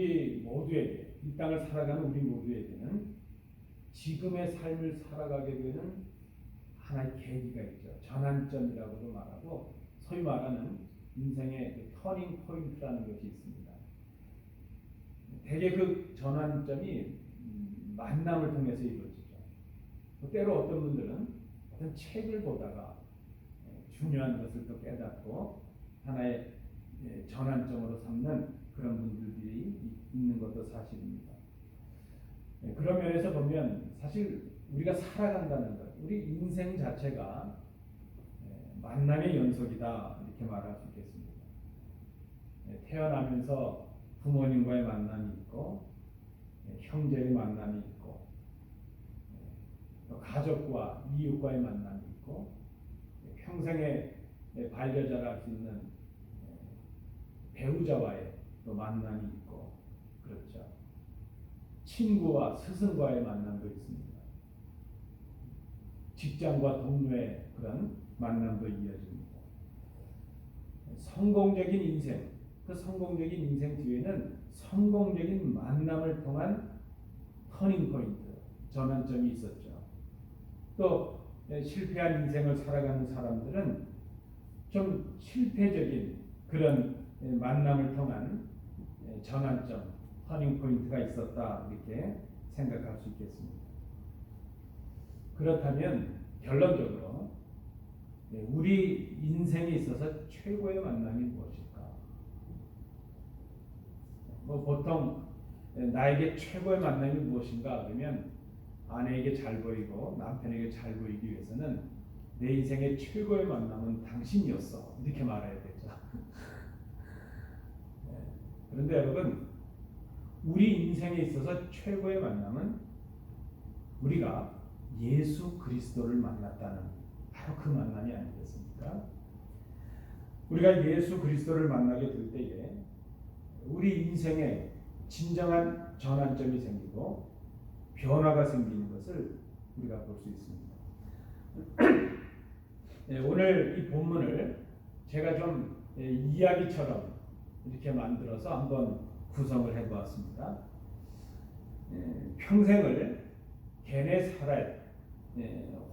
우리 모두에게, 이 땅을 살아가는 우리 모두에게는 지금의 삶을 살아가게 되는 하나의 계기가 있죠. 전환점이라고도 말하고, 소위 말하는 인생의 터닝 포인트라는 것이 있습니다. 대개 그 전환점이 만남을 통해서 이루어지죠. 때로 어떤 분들은 어떤 책을 보다가 중요한 것을 또 깨닫고 하나의 전환점으로 삼는 그런 분들이 있는 것도 사실입니다. 그런 면에서 보면 사실 우리가 살아간다는 것, 우리 인생 자체가 만남의 연속이다, 이렇게 말할 수 있겠습니다. 태어나면서 부모님과의 만남이 있고, 형제의 만남이 있고, 또 가족과 이웃과의 만남이 있고, 평생에 반려자랄 수 있는 배우자와의 또 만남이 있고, 그렇죠. 친구와 스승과의 만남도 있습니다. 직장과 동료의 그런 만남도 이어집니다. 성공적인 인생, 그 성공적인 인생 뒤에는 성공적인 만남을 통한 터닝 포인트, 전환점이 있었죠. 또 실패한 인생을 살아가는 사람들은 좀 실패적인 그런 만남을 통한 전환점, 터닝 포인트가 있었다, 이렇게 생각할 수 있겠습니다. 그렇다면 결론적으로 우리 인생에 있어서 최고의 만남이 무엇일까? 보통 나에게 최고의 만남이 무엇인가 그러면 아내에게 잘 보이고 남편에게 잘 보이기 위해서는 내 인생의 최고의 만남은 당신이었어, 이렇게 말해야 되죠. 그런데 여러분, 우리 인생에 있어서 최고의 만남은 우리가 예수 그리스도를 만났다는 바로 그 만남이 아니겠습니까? 우리가 예수 그리스도를 만나게 될 때에 우리 인생에 진정한 전환점이 생기고 변화가 생기는 것을 우리가 볼 수 있습니다. 오늘 이 본문을 제가 좀 이야기처럼 이렇게 만들어서 한번 구성을 해보았습니다. 평생을 게네사렛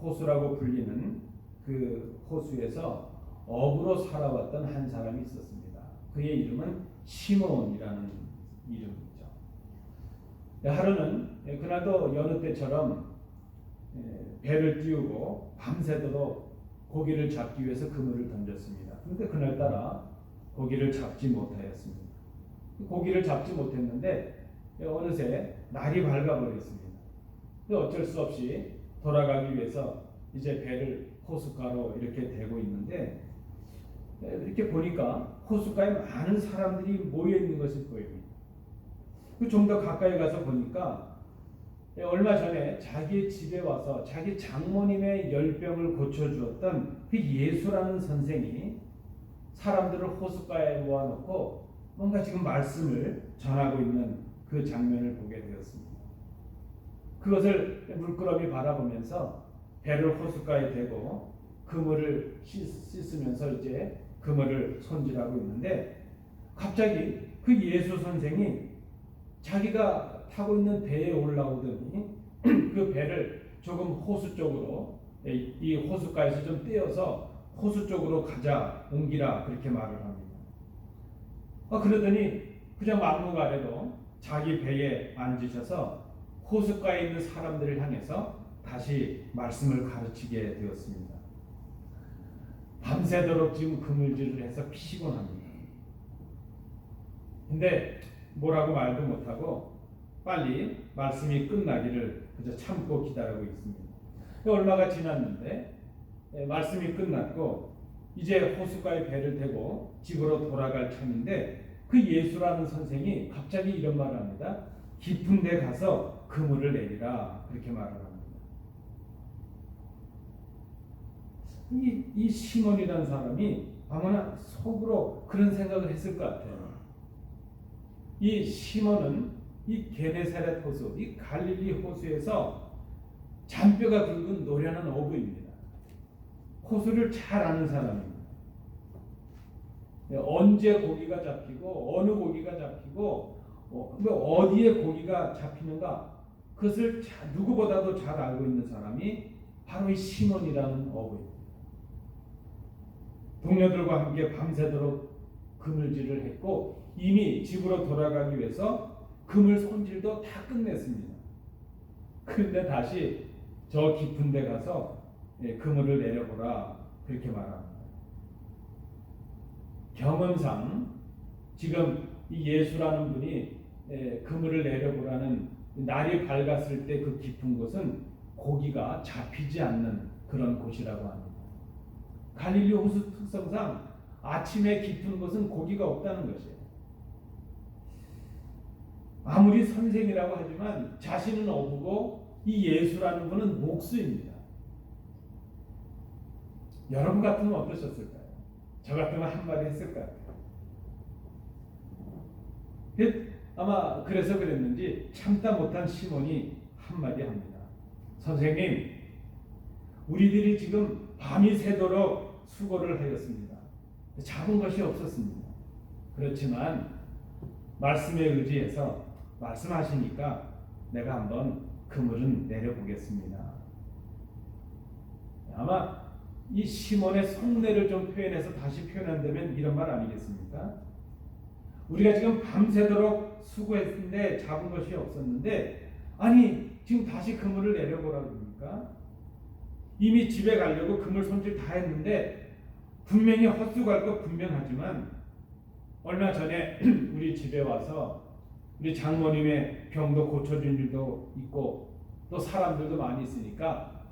호수라고 불리는 그 호수에서 어부로 살아왔던 한 사람이 있었습니다. 그의 이름은 시몬이라는 이름이죠. 하루는 그날도 여느 때처럼 배를 띄우고 밤새도록 고기를 잡기 위해서 그물을 던졌습니다. 그런데 그날따라 고기를 잡지 못하였습니다. 고기를 잡지 못했는데 어느새 날이 밝아버렸습니다. 어쩔 수 없이 돌아가기 위해서 이제 배를 호숫가로 이렇게 대고 있는데 이렇게 보니까 호숫가에 많은 사람들이 모여 있는 것이 보입니다. 좀 더 가까이 가서 보니까 얼마 전에 자기의 집에 와서 자기 장모님의 열병을 고쳐주었던 그 예수라는 선생이 사람들을 호숫가에 모아놓고 뭔가 지금 말씀을 전하고 있는 그 장면을 보게 되었습니다. 그것을 물끄러미 바라보면서 배를 호숫가에 대고 그물을 씻으면서 이제 그물을 손질하고 있는데 갑자기 그 예수 선생이 자기가 타고 있는 배에 올라오더니 그 배를 조금 호수 쪽으로, 이 호숫가에서 좀 떼어서 호수 쪽으로 가자, 옮기라, 그렇게 말을 합니다. 그러더니 그냥 막무가내로 자기 배에 앉으셔서 호숫가에 있는 사람들을 향해서 다시 말씀을 가르치게 되었습니다. 밤새도록 지금 그물질을 해서 피곤합니다. 근데 뭐라고 말도 못하고 빨리 말씀이 끝나기를 그저 참고 기다리고 있습니다. 얼마가 지났는데 말씀이 끝났고 이제 호숫가에 배를 대고 집으로 돌아갈 참인데 그 예수라는 선생이 갑자기 이런 말을 합니다. 깊은 데 가서 그물을 내리라, 그렇게 말을 합니다. 이 시몬이라는 사람이 아마나 속으로 그런 생각을 했을 것 같아요. 이 시몬은 이 게네사렛 호수, 이 갈릴리 호수에서 잔뼈가 굵은 노련한 어부입니다. 호수를 잘 아는 사람입니다. 언제 고기가 잡히고 어느 고기가 잡히고 어디에 고기가 잡히는가 그것을 누구보다도 잘 알고 있는 사람이 바로 이 시몬이라는 어부입니다. 동료들과 함께 밤새도록 그물질을 했고 이미 집으로 돌아가기 위해서 그물 손질도 다 끝냈습니다. 그런데 다시 저 깊은 데 가서 그물을 내려보라 그렇게 말합니다. 경험상 지금 이 예수라는 분이 그물을 내려보라는 날이 밝았을 때 그 깊은 곳은 고기가 잡히지 않는 그런 곳이라고 합니다. 갈릴리 호수 특성상 아침에 깊은 곳은 고기가 없다는 것이에요. 아무리 선생이라고 하지만 자신은 어부고 이 예수라는 분은 목수입니다. 여러분 같으면 어떠셨을까요? 저 같으면 한마디 했을 것 같아요. 아마 그래서 그랬는지 참다 못한 시몬이 한마디 합니다. 선생님, 우리들이 지금 밤이 새도록 수고를 하였습니다. 잡은 것이 없었습니다. 그렇지만 말씀에 의지해서 말씀하시니까 내가 한번 그물은 내려보겠습니다. 아마 이 시몬의 속내를 좀 표현해서 다시 표현한다면 이런 말 아니겠습니까? 우리가 지금 밤새도록 수고했는데 잡은 것이 없었는데 아니 지금 다시 그물을 내려보라고 그러니까 이미 집에 가려고 그물 손질 다 했는데 분명히 헛수고할 거 분명하지만 얼마 전에 우리 집에 와서 우리 장모님의 병도 고쳐준 일도 있고 또 사람들도 많이 있으니까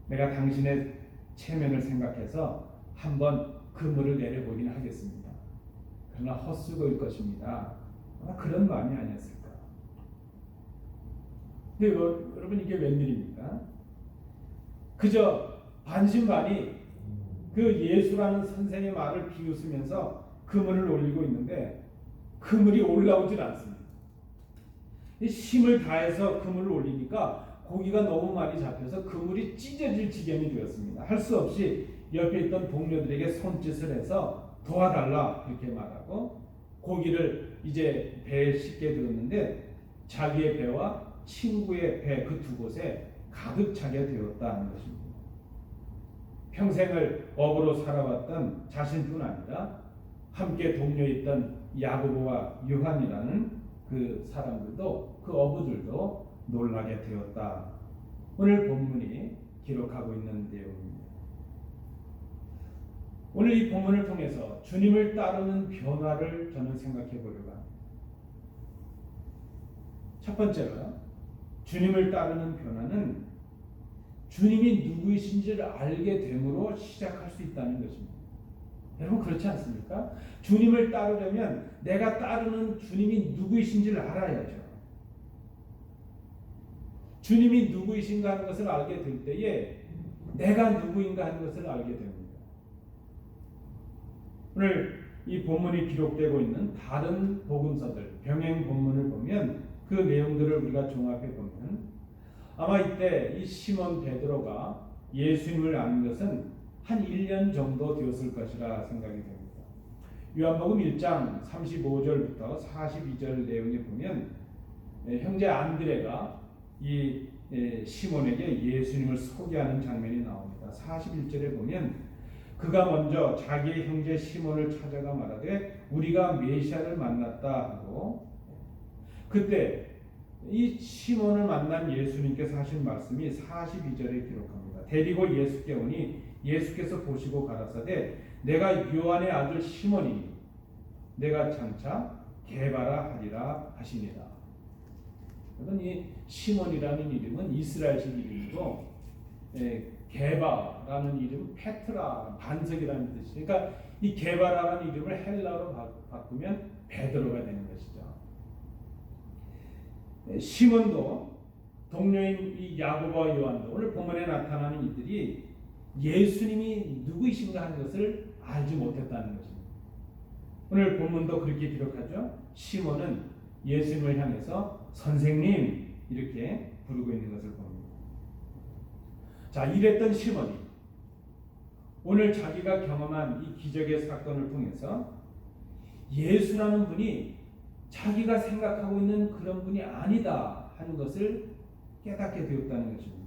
내가 당신의 체면을 생각해서 한번 그물을 내려보긴 하겠습니다. 그러나 헛수고일 것입니다. 그런 마음이 아니었을까. 근데 여러분 이게 웬일입니까? 그저 반신반의 그 예수라는 선생의 말을 비웃으면서 그물을 올리고 있는데 그물이 올라오질 않습니다. 힘을 다해서 그물을 올리니까 고기가 너무 많이 잡혀서 그물이 찢어질 지경이 되었습니다. 할 수 없이 옆에 있던 동료들에게 손짓을 해서 도와달라 그렇게 말하고 고기를 이제 배에 싣게 되었는데 자기의 배와 친구의 배 그 두 곳에 가득 차게 되었다는 것입니다. 평생을 어부로 살아왔던 자신뿐 아니라 함께 동료했던 야고보와 요한이라는 그 사람들도 그 어부들도 놀라게 되었다. 오늘 본문이 기록하고 있는 내용입니다. 오늘 이 본문을 통해서 주님을 따르는 변화를 저는 생각해 보려고 합니다. 첫 번째로 주님을 따르는 변화는 주님이 누구이신지를 알게 됨으로 시작할 수 있다는 것입니다. 여러분 그렇지 않습니까? 주님을 따르려면 내가 따르는 주님이 누구이신지를 알아야죠. 주님이 누구이신가 하는 것을 알게 될 때에 내가 누구인가 하는 것을 알게 됩니다. 오늘 이 본문이 기록되고 있는 다른 복음서들, 병행 본문을 보면 그 내용들을 우리가 종합해 보면 아마 이때 이 시몬 베드로가 예수님을 아는 것은 한 1년 정도 되었을 것이라 생각이 됩니다. 요한복음 1장 35절부터 42절 내용에 보면 형제 안드레가 이 시몬에게 예수님을 소개하는 장면이 나옵니다. 41절에 보면 그가 먼저 자기의 형제 시몬을 찾아가 말하되 우리가 메시아를 만났다 하고 그때 이 시몬을 만난 예수님께서 하신 말씀이 42절에 기록합니다. 데리고 예수께 오니 예수께서 보시고 가라사대 내가 요한의 아들 시몬이니 내가 장차 게바라 하리라 하시니라. 그러면 이 시몬이라는 이름은 이스라엘식 이름이고 게바라는 이름은 페트라 반석이라는 뜻이에요. 그러니까 이 게바라라는 이름을 헬라어로 바꾸면 베드로가 되는 것이죠. 시몬도 동료인 이 야고보와 요한도 오늘 본문에 나타나는 이들이 예수님이 누구이신가 하는 것을 알지 못했다는 것입니다. 오늘 본문도 그렇게 기록하죠. 시몬은 예수님을 향해서 선생님 이렇게 부르고 있는 것을 봅니다. 자, 이랬던 시몬이 오늘 자기가 경험한 이 기적의 사건을 통해서 예수라는 분이 자기가 생각하고 있는 그런 분이 아니다 하는 것을 깨닫게 되었다는 것입니다.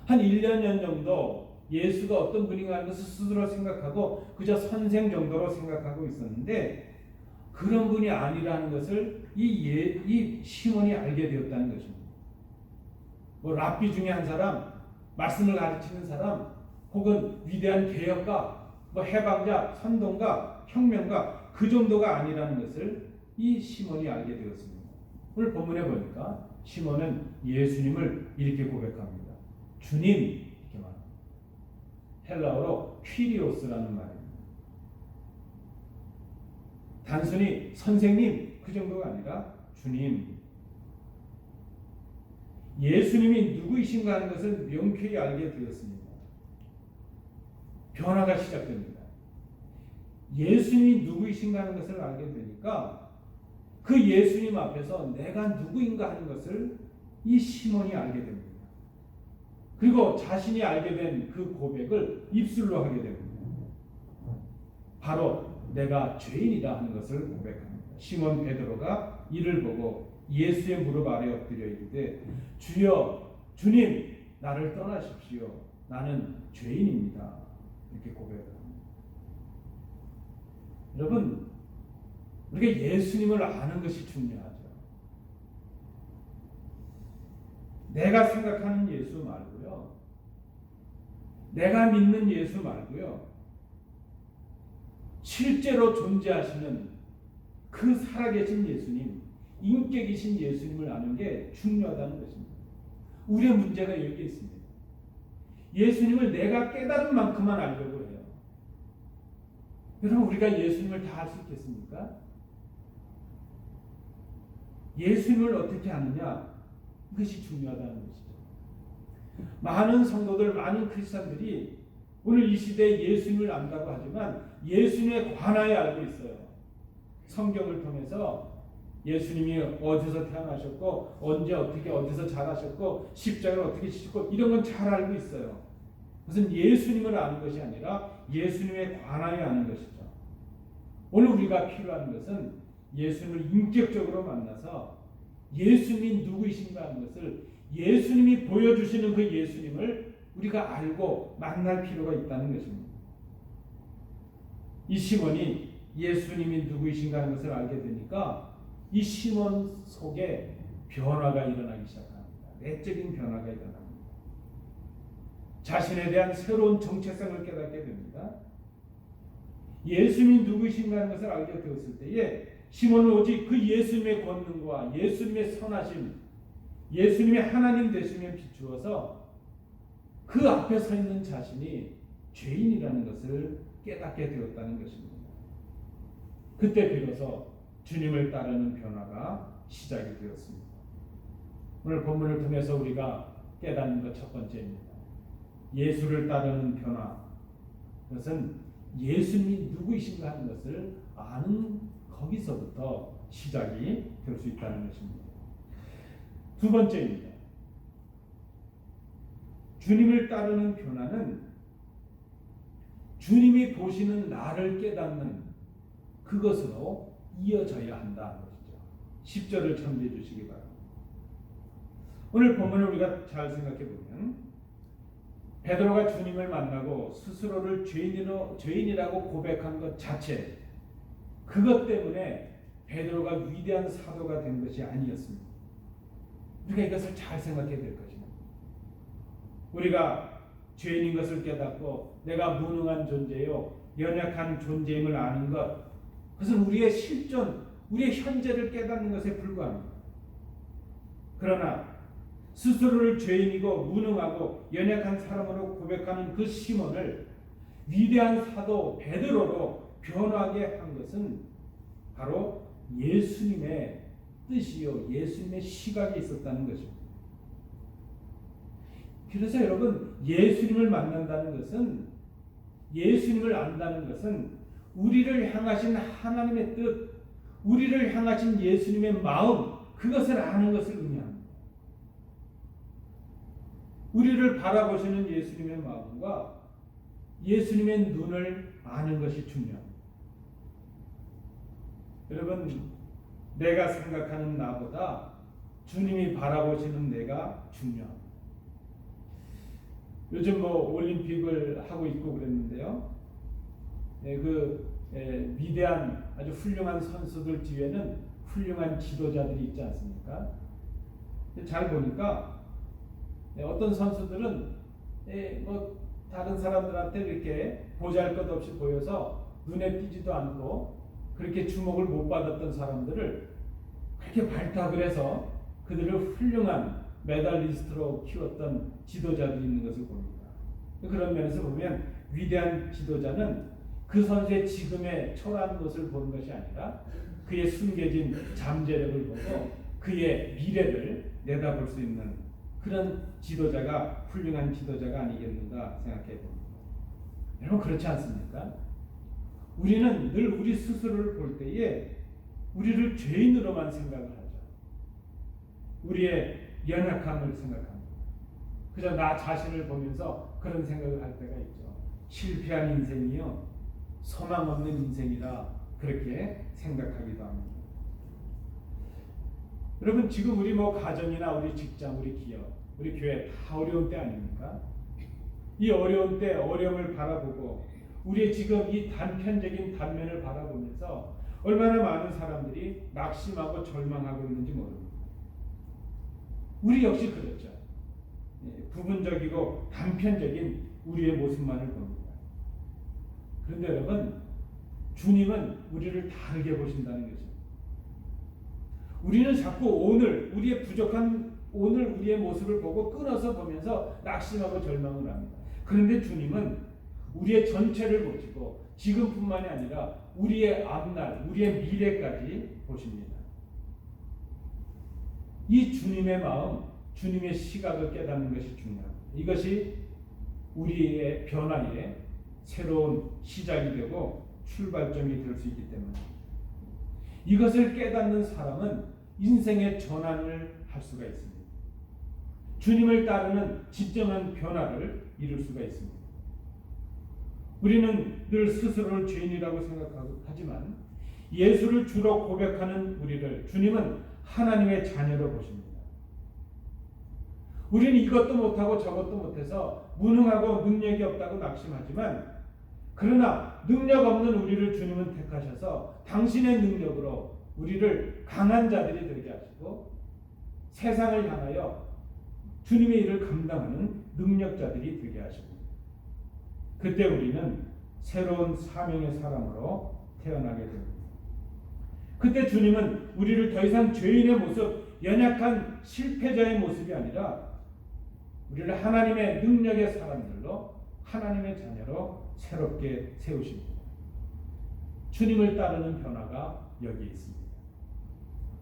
한 1년 년 정도 예수가 어떤 분인가 하는 것을 스스로 생각하고 그저 선생 정도로 생각하고 있었는데 그런 분이 아니라는 것을 이 시몬이 알게 되었다는 것입니다. 뭐 랍비 중에 한 사람, 말씀을 가르치는 사람, 혹은 위대한 개혁가, 뭐 해방자, 선동가, 혁명가 그 정도가 아니라는 것을 이 시몬이 알게 되었습니다. 오늘 본문에 보니까 시몬은 예수님을 이렇게 고백합니다. 주님 이렇게 말합니다. 헬라어로 퀴리오스라는 말입니다. 단순히 선생님 그 정도가 아니라 주님. 예수님이 누구이신가 하는 것을 명쾌히 알게 되었습니다. 변화가 시작됩니다. 예수님이 누구이신가 하는 것을 알게 되니까 그 예수님 앞에서 내가 누구인가 하는 것을 이 시몬이 알게 됩니다. 그리고 자신이 알게 된 그 고백을 입술로 하게 됩니다. 바로 내가 죄인이다 하는 것을 고백합니다. 시몬 베드로가 이를 보고 예수의 무릎 아래 엎드려 이르되 주여 주님 나를 떠나십시오. 나는 죄인입니다. 이렇게 고백을 합니다. 여러분 우리가 예수님을 아는 것이 중요하죠. 내가 생각하는 예수 말고요. 내가 믿는 예수 말고요. 실제로 존재하시는 그 살아계신 예수님, 인격이신 예수님을 아는 게 중요하다는 것입니다. 우리의 문제가 여기 있습니다. 예수님을 내가 깨달은 만큼만 알려고 해요. 여러분 우리가 예수님을 다 알 수 있겠습니까? 예수님을 어떻게 아느냐? 이것이 중요하다는 것이죠. 많은 성도들, 많은 크리스찬들이 오늘 이 시대에 예수님을 안다고 하지만 예수님에 관하여 알고 있어요. 성경을 통해서 예수님이 어디서 태어나셨고 언제 어떻게 어디서 자라셨고 십자가를 어떻게 지셨고 이런 건 잘 알고 있어요. 그것은 예수님을 아는 것이 아니라 예수님에 관하여 아는 것이죠. 오늘 우리가 필요한 것은 예수님을 인격적으로 만나서 예수님이 누구이신가 하는 것을 예수님이 보여주시는 그 예수님을 우리가 알고 만날 필요가 있다는 것입니다. 이 시몬이 예수님이 누구이신가 하는 것을 알게 되니까 이 시몬 속에 변화가 일어나기 시작합니다. 내적인 변화가 일어납니다. 자신에 대한 새로운 정체성을 깨닫게 됩니다. 예수님이 누구이신가 하는 것을 알게 되었을 때에 시몬은 오직 그 예수님의 권능과 예수님의 선하심, 예수님의 하나님 되심에 비추어서 그 앞에 서 있는 자신이 죄인이라는 것을 깨닫게 되었다는 것입니다. 그때 비로소 주님을 따르는 변화가 시작이 되었습니다. 오늘 본문을 통해서 우리가 깨닫는 것 첫 번째입니다. 예수를 따르는 변화, 그것은 예수님이 누구이신가 하는 것을 아는 거기서부터 시작이 될 수 있다는 것입니다. 두 번째입니다. 주님을 따르는 변화는 주님이 보시는 나를 깨닫는 그것으로 이어져야 한다는 것이죠. 10절을 참조해 주시기 바랍니다. 오늘 본문을 우리가 잘 생각해 보면 베드로가 주님을 만나고 스스로를 죄인이라고 고백한 것 자체, 그것 때문에 베드로가 위대한 사도가 된 것이 아니었습니다. 우리가 이것을 잘 생각해야 될 것입니다. 우리가 죄인인 것을 깨닫고 내가 무능한 존재요, 연약한 존재임을 아는 것, 그것은 우리의 실존, 우리의 현재를 깨닫는 것에 불과합니다. 그러나 스스로를 죄인이고 무능하고 연약한 사람으로 고백하는 그 시몬을 위대한 사도 베드로로 변화하게 한 것은 바로 예수님의 뜻이요, 예수님의 시각이 있었다는 것입니다. 그래서 여러분, 예수님을 만난다는 것은, 예수님을 안다는 것은 우리를 향하신 하나님의 뜻, 우리를 향하신 예수님의 마음, 그것을 아는 것을 의미합니다. 우리를 바라보시는 예수님의 마음과 예수님의 눈을 아는 것이 중요합니다. 여러분, 내가 생각하는 나보다 주님이 바라보시는 내가 중요합니다. 요즘 뭐 올림픽을 하고 있고 그랬는데요. 위대한 아주 훌륭한 선수들 뒤에는 훌륭한 지도자들이 있지 않습니까? 잘 보니까 어떤 선수들은 뭐 다른 사람들한테 이렇게 보잘것없이 보여서 눈에 띄지도 않고 그렇게 주목을 못 받았던 사람들을 그렇게 발탁을 해서 그들을 훌륭한 메달리스트로 키웠던 지도자들이 있는 것을 봅니다. 그런 면에서 보면 위대한 지도자는 그 선수의 지금의 초라한 것을 보는 것이 아니라 그의 숨겨진 잠재력을 보고 그의 미래를 내다볼 수 있는 그런 지도자가 훌륭한 지도자가 아니겠는가 생각해 봅니다. 여러분 그렇지 않습니까? 우리는 늘 우리 스스로를 볼 때에 우리를 죄인으로만 생각을 하죠. 우리의 연약함을 생각합니다. 그저 나 자신을 보면서 그런 생각을 할 때가 있죠. 실패한 인생이요, 소망 없는 인생이라 그렇게 생각하기도 합니다. 여러분 지금 우리 뭐 가정이나 우리 직장, 우리 기업, 우리 교회 다 어려운 때 아닙니까? 이 어려운 때 어려움을 바라보고 우리의 지금 이 단편적인 단면을 바라보면서 얼마나 많은 사람들이 낙심하고 절망하고 있는지 모릅니다. 우리 역시 그렇죠. 부분적이고 단편적인 우리의 모습만을 봅니다. 그런데 여러분, 주님은 우리를 다르게 보신다는 것입니다. 우리는 자꾸 오늘 우리의 부족한 오늘 우리의 모습을 보고 끊어서 보면서 낙심하고 절망을 합니다. 그런데 주님은 우리의 전체를 보시고 지금뿐만이 아니라 우리의 앞날, 우리의 미래까지 보십니다. 이 주님의 마음, 주님의 시각을 깨닫는 것이 중요합니다. 이것이 우리의 변화의 새로운 시작이 되고 출발점이 될 수 있기 때문입니다. 이것을 깨닫는 사람은 인생의 전환을 할 수가 있습니다. 주님을 따르는 진정한 변화를 이룰 수가 있습니다. 우리는 늘 스스로를 죄인이라고 생각하지만 예수를 주로 고백하는 우리를 주님은 하나님의 자녀로 보십니다. 우리는 이것도 못하고 저것도 못해서 무능하고 능력이 없다고 낙심하지만 그러나 능력 없는 우리를 주님은 택하셔서 당신의 능력으로 우리를 강한 자들이 되게 하시고 세상을 향하여 주님의 일을 감당하는 능력자들이 되게 하십니다. 그때 우리는 새로운 사명의 사람으로 태어나게 됩니다. 그때 주님은 우리를 더 이상 죄인의 모습, 연약한 실패자의 모습이 아니라 우리를 하나님의 능력의 사람들로 하나님의 자녀로 새롭게 세우십니다. 주님을 따르는 변화가 여기 있습니다.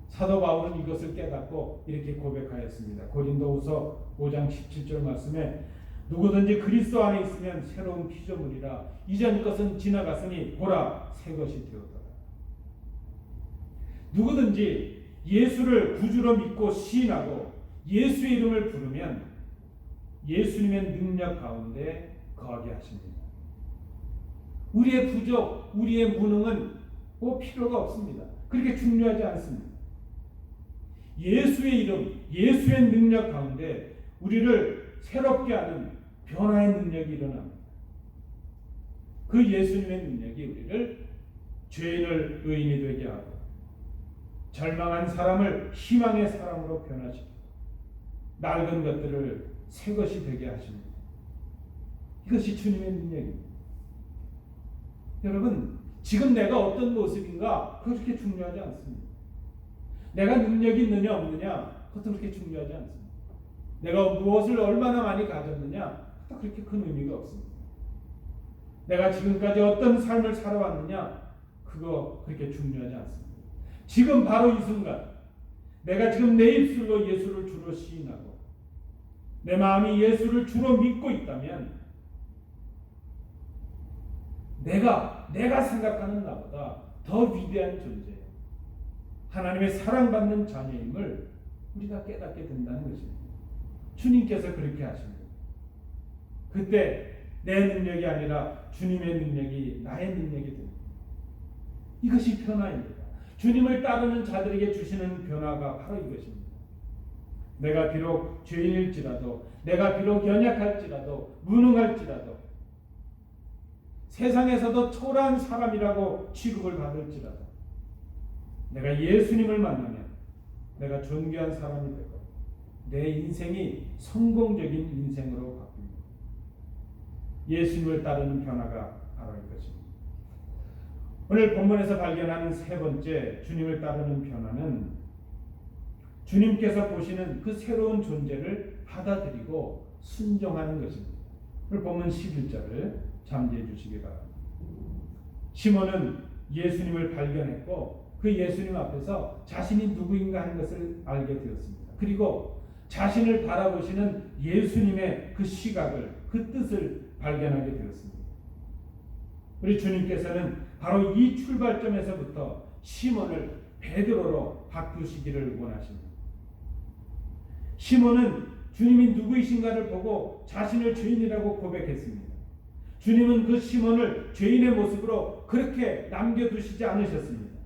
사도 바울은 이것을 깨닫고 이렇게 고백하였습니다. 고린도후서 5장 17절 말씀에 누구든지 그리스도 안에 있으면 새로운 피조물이라 이전 것은 지나갔으니 보라 새 것이 되었더라. 누구든지 예수를 구주로 믿고 시인하고 예수의 이름을 부르면 예수님의 능력 가운데 거하게 하십니다. 우리의 부족, 우리의 무능은 뭐 필요가 없습니다. 그렇게 중요하지 않습니다. 예수의 이름, 예수의 능력 가운데 우리를 새롭게 하는 변화의 능력이 일어납니다. 그 예수님의 능력이 우리를 죄인을 의인이 되게 하고 절망한 사람을 희망의 사람으로 변화시키고 낡은 것들을 새 것이 되게 하십니다. 이것이 주님의 능력입니다. 여러분, 지금 내가 어떤 모습인가 그렇게 중요하지 않습니다. 내가 능력이 있느냐 없느냐 그것도 그렇게 중요하지 않습니다. 내가 무엇을 얼마나 많이 가졌느냐 그것도 그렇게 큰 의미가 없습니다. 내가 지금까지 어떤 삶을 살아왔느냐 그거 그렇게 중요하지 않습니다. 지금 바로 이 순간 내가 지금 내 입술로 예수를 주로 시인하고 내 마음이 예수를 주로 믿고 있다면 내가 생각하는 나보다 더 위대한 존재, 하나님의 사랑받는 자녀임을 우리가 깨닫게 된다는 것입니다. 주님께서 그렇게 하십니다. 그때 내 능력이 아니라 주님의 능력이 나의 능력이 됩니다. 이것이 변화입니다. 주님을 따르는 자들에게 주시는 변화가 바로 이것입니다. 내가 비록 죄인일지라도, 내가 비록 연약할지라도, 무능할지라도, 세상에서도 초라한 사람이라고 취급을 받을지라도, 내가 예수님을 만나면 내가 존귀한 사람이 되고 내 인생이 성공적인 인생으로 바뀝니다. 예수님을 따르는 변화가 바로 이것입니다. 오늘 본문에서 발견하는 세 번째 주님을 따르는 변화는 주님께서 보시는 그 새로운 존재를 받아들이고 순종하는 것입니다. 오늘 본문 11절을 잠재해 주시기 바랍니다. 시몬은 예수님을 발견했고 그 예수님 앞에서 자신이 누구인가 하는 것을 알게 되었습니다. 그리고 자신을 바라보시는 예수님의 그 시각을, 그 뜻을 발견하게 되었습니다. 우리 주님께서는 바로 이 출발점에서부터 시몬을 베드로로 바꾸시기를 원하십니다. 시몬은 주님이 누구이신가를 보고 자신을 죄인이라고 고백했습니다. 주님은 그 시몬을 죄인의 모습으로 그렇게 남겨두시지 않으셨습니다.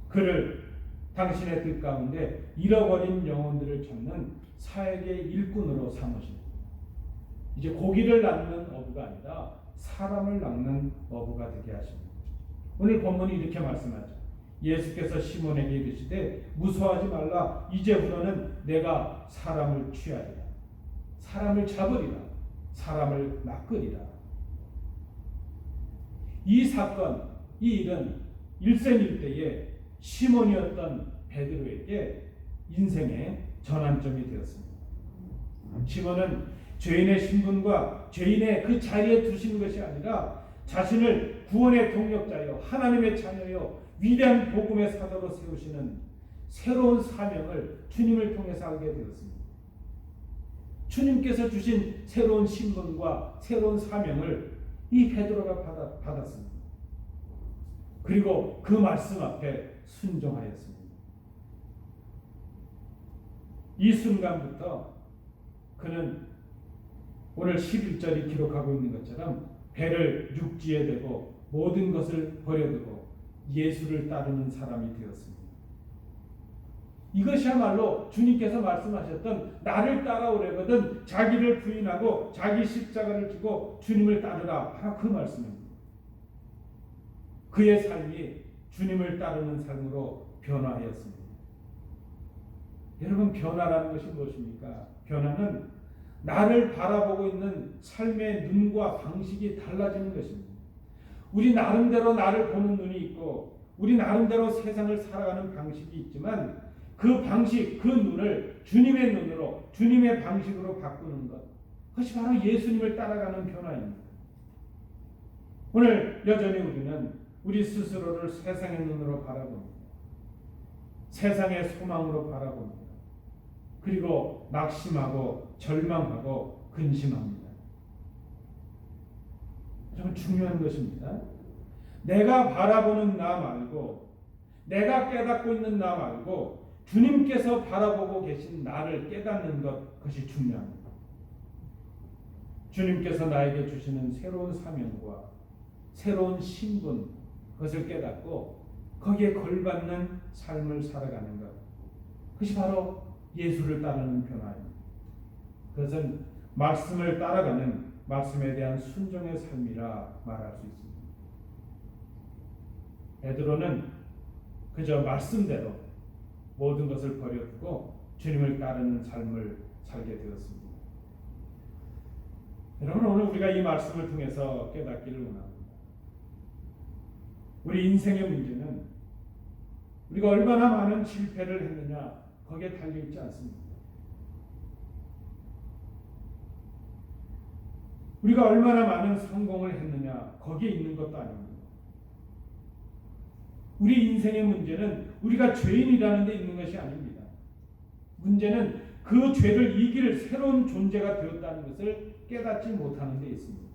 그를 당신의 뜻 가운데 잃어버린 영혼들을 찾는 사역의 일꾼으로 삼으십니다. 이제 고기를 낚는 어부가 아니라 사람을 낚는 어부가 되게 하십니다. 오늘 본문이 이렇게 말씀하죠. 예수께서 시몬에게 이르시되 무서워하지 말라. 이제부터는 내가 사람을 취하리라. 사람을 잡으리라. 사람을 낚으리라. 이 사건, 이 일은 일생일대에 시몬이었던 베드로에게 인생의 전환점이 되었습니다. 시몬은 죄인의 신분과 죄인의 그 자리에 두시는 것이 아니라 자신을 구원의 동력자여 하나님의 자녀여 위대한 복음의 사도로 세우시는 새로운 사명을 주님을 통해서 알게 되었습니다. 주님께서 주신 새로운 신분과 새로운 사명을 이 베드로가 받았습니다. 그리고 그 말씀 앞에 순종하였습니다. 이 순간부터 그는 오늘 11절이 기록하고 있는 것처럼 배를 육지에 대고 모든 것을 버려두고 예수를 따르는 사람이 되었습니다. 이것이야말로 주님께서 말씀하셨던 나를 따라오려거든 자기를 부인하고 자기 십자가를 지고 주님을 따르라. 바로 그 말씀입니다. 그의 삶이 주님을 따르는 삶으로 변화하였습니다. 여러분, 변화라는 것이 무엇입니까? 변화는 나를 바라보고 있는 삶의 눈과 방식이 달라지는 것입니다. 우리 나름대로 나를 보는 눈이 있고 우리 나름대로 세상을 살아가는 방식이 있지만 그 방식, 그 눈을 주님의 눈으로, 주님의 방식으로 바꾸는 것, 그것이 바로 예수님을 따라가는 변화입니다. 오늘 여전히 우리는 우리 스스로를 세상의 눈으로 바라봅니다. 세상의 소망으로 바라봅니다. 그리고 낙심하고 절망하고 근심합니다. 좀 중요한 것입니다. 내가 바라보는 나 말고, 내가 깨닫고 있는 나 말고 주님께서 바라보고 계신 나를 깨닫는 것, 그것이 중요합니다. 주님께서 나에게 주시는 새로운 사명과 새로운 신분, 그것을 깨닫고 거기에 걸받는 삶을 살아가는 것, 그것이 바로 예수를 따르는 변화입니다. 그것은 말씀을 따라가는 말씀에 대한 순종의 삶이라 말할 수 있습니다. 베드로는 그저 말씀대로 모든 것을 버려두고 주님을 따르는 삶을 살게 되었습니다. 여러분, 오늘 우리가 이 말씀을 통해서 깨닫기를 원합니다. 우리 인생의 문제는 우리가 얼마나 많은 실패를 했느냐, 거기에 달려있지 않습니다. 우리가 얼마나 많은 성공을 했느냐, 거기에 있는 것도 아닙니다. 우리 인생의 문제는 우리가 죄인이라는 데 있는 것이 아닙니다. 문제는 그 죄를 이길 새로운 존재가 되었다는 것을 깨닫지 못하는 데 있습니다.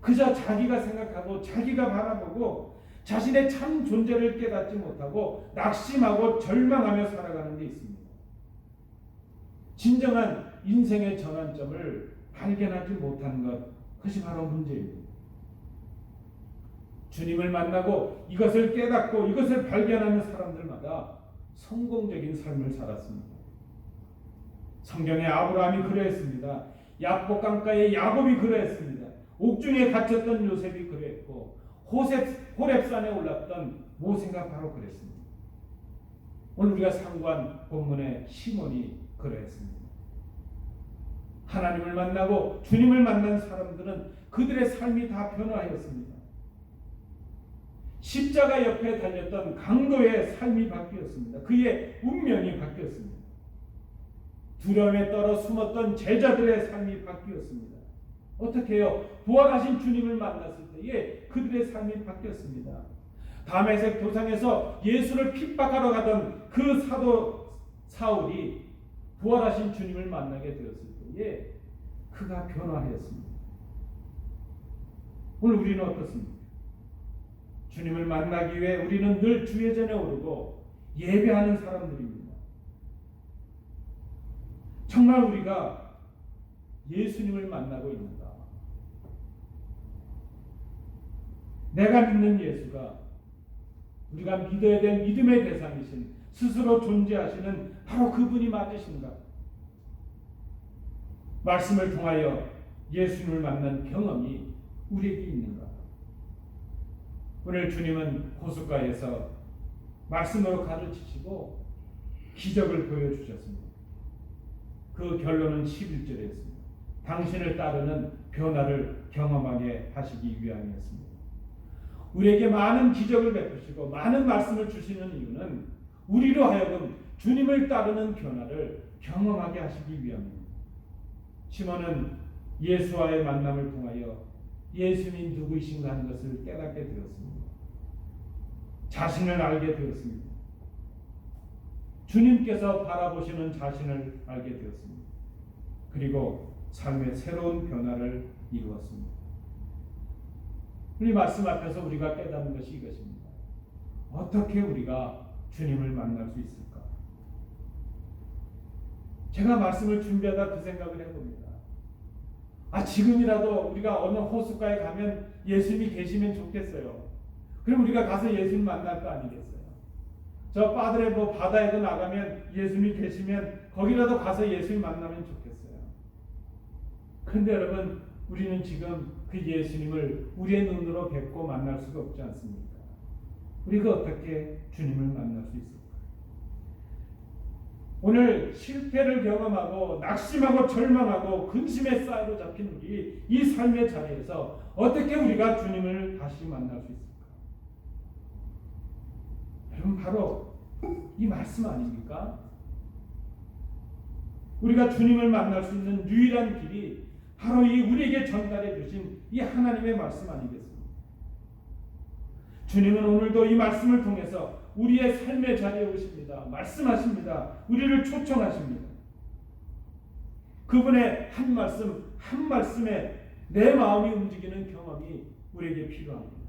그저 자기가 생각하고 자기가 바라보고 자신의 참 존재를 깨닫지 못하고 낙심하고 절망하며 살아가는 데 있습니다. 진정한 인생의 전환점을 발견하지 못하는 것, 그것이 바로 문제입니다. 주님을 만나고 이것을 깨닫고 이것을 발견하는 사람들마다 성공적인 삶을 살았습니다. 성경의 아브라함이 그러했습니다. 야복 강가의 야곱이 그러했습니다. 옥중에 갇혔던 요셉이 그러했고 호렙산에 올랐던 모세가 바로 그랬습니다. 오늘 우리가 상고한 본문의 시몬이 그러했습니다. 하나님을 만나고 주님을 만난 사람들은 그들의 삶이 다 변화하였습니다. 십자가 옆에 달렸던 강도의 삶이 바뀌었습니다. 그의 운명이 바뀌었습니다. 두려움에 떨어 숨었던 제자들의 삶이 바뀌었습니다. 어떻게 해요? 부활하신 주님을 만났을 때에 그들의 삶이 바뀌었습니다. 다메섹 도상에서 예수를 핍박하러 가던 그 사도 사울이 부활하신 주님을 만나게 되었을 때에 그가 변화하였습니다. 오늘 우리는 어떻습니까? 주님을 만나기 위해 우리는 늘 주회전에 오르고 예배하는 사람들입니다. 정말 우리가 예수님을 만나고 있는가? 내가 믿는 예수가 우리가 믿어야 될 믿음의 대상이신 스스로 존재하시는 바로 그분이 맞으신가? 말씀을 통하여 예수님을 만난 경험이 우리에게 있는가? 오늘 주님은 호숫가에서 말씀으로 가르치시고 기적을 보여주셨습니다. 그 결론은 11절에 있습니다. 당신을 따르는 변화를 경험하게 하시기 위함이었습니다. 우리에게 많은 기적을 베푸시고 많은 말씀을 주시는 이유는 우리로 하여금 주님을 따르는 변화를 경험하게 하시기 위함입니다. 시몬은 예수와의 만남을 통하여 예수님이 누구이신가 하는 것을 깨닫게 되었습니다. 자신을 알게 되었습니다. 주님께서 바라보시는 자신을 알게 되었습니다. 그리고 삶의 새로운 변화를 이루었습니다. 이 말씀 앞에서 우리가 깨닫는 것이 이것입니다. 어떻게 우리가 주님을 만날 수 있을까? 제가 말씀을 준비하다 그 생각을 해봅니다. 지금이라도 우리가 어느 호숫가에 가면 예수님이 계시면 좋겠어요. 그럼 우리가 가서 예수님 만날 거 아니겠어요? 저 빠들의 바다에도 나가면 예수님이 계시면 거기라도 가서 예수님 만나면 좋겠어요. 그런데 여러분, 우리는 지금 그 예수님을 우리의 눈으로 뵙고 만날 수가 없지 않습니까? 우리가 어떻게 주님을 만날 수 있을까? 오늘 실패를 경험하고 낙심하고 절망하고 근심에 사로잡힌 우리 이 삶의 자리에서 어떻게 우리가 주님을 다시 만날 수 있을까? 여러분, 바로 이 말씀 아닙니까? 우리가 주님을 만날 수 있는 유일한 길이 바로 이 우리에게 전달해 주신 이 하나님의 말씀 아니겠습니까? 주님은 오늘도 이 말씀을 통해서 우리의 삶의 자리에 오십니다. 말씀하십니다. 우리를 초청하십니다. 그분의 한 말씀, 한 말씀에 내 마음이 움직이는 경험이 우리에게 필요합니다.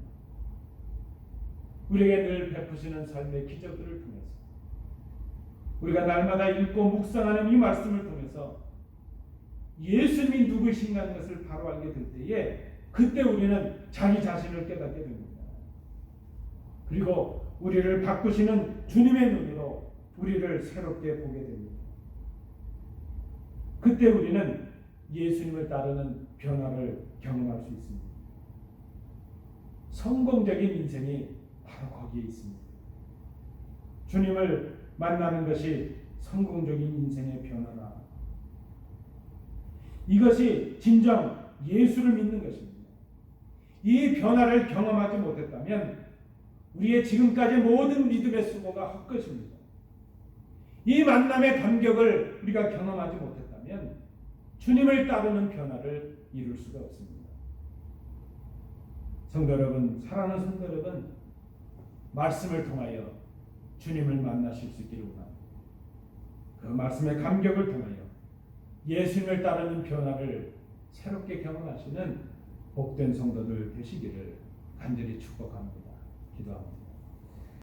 우리에게 늘 베푸시는 삶의 기적들을 통해서 우리가 날마다 읽고 묵상하는 이 말씀을 통해서 예수님이 누구이신가 하는 것을 바로 알게 될 때에 그때 우리는 자기 자신을 깨닫게 됩니다. 그리고 우리를 바꾸시는 주님의 눈으로 우리를 새롭게 보게 됩니다. 그때 우리는 예수님을 따르는 변화를 경험할 수 있습니다. 성공적인 인생이 바로 거기에 있습니다. 주님을 만나는 것이 성공적인 인생의 변화라. 이것이 진정 예수를 믿는 것입니다. 이 변화를 경험하지 못했다면 우리의 지금까지 모든 믿음의 수고가 헛것입니다. 이 만남의 감격을 우리가 경험하지 못했다면 주님을 따르는 변화를 이룰 수가 없습니다. 성도 여러분, 사랑하는 성도 여러분, 말씀을 통하여 주님을 만나실 수 있기를 원합니다. 그 말씀의 감격을 통하여 예수님을 따르는 변화를 새롭게 경험하시는 복된 성도들 되시기를 간절히 축복합니다. 기도합니다.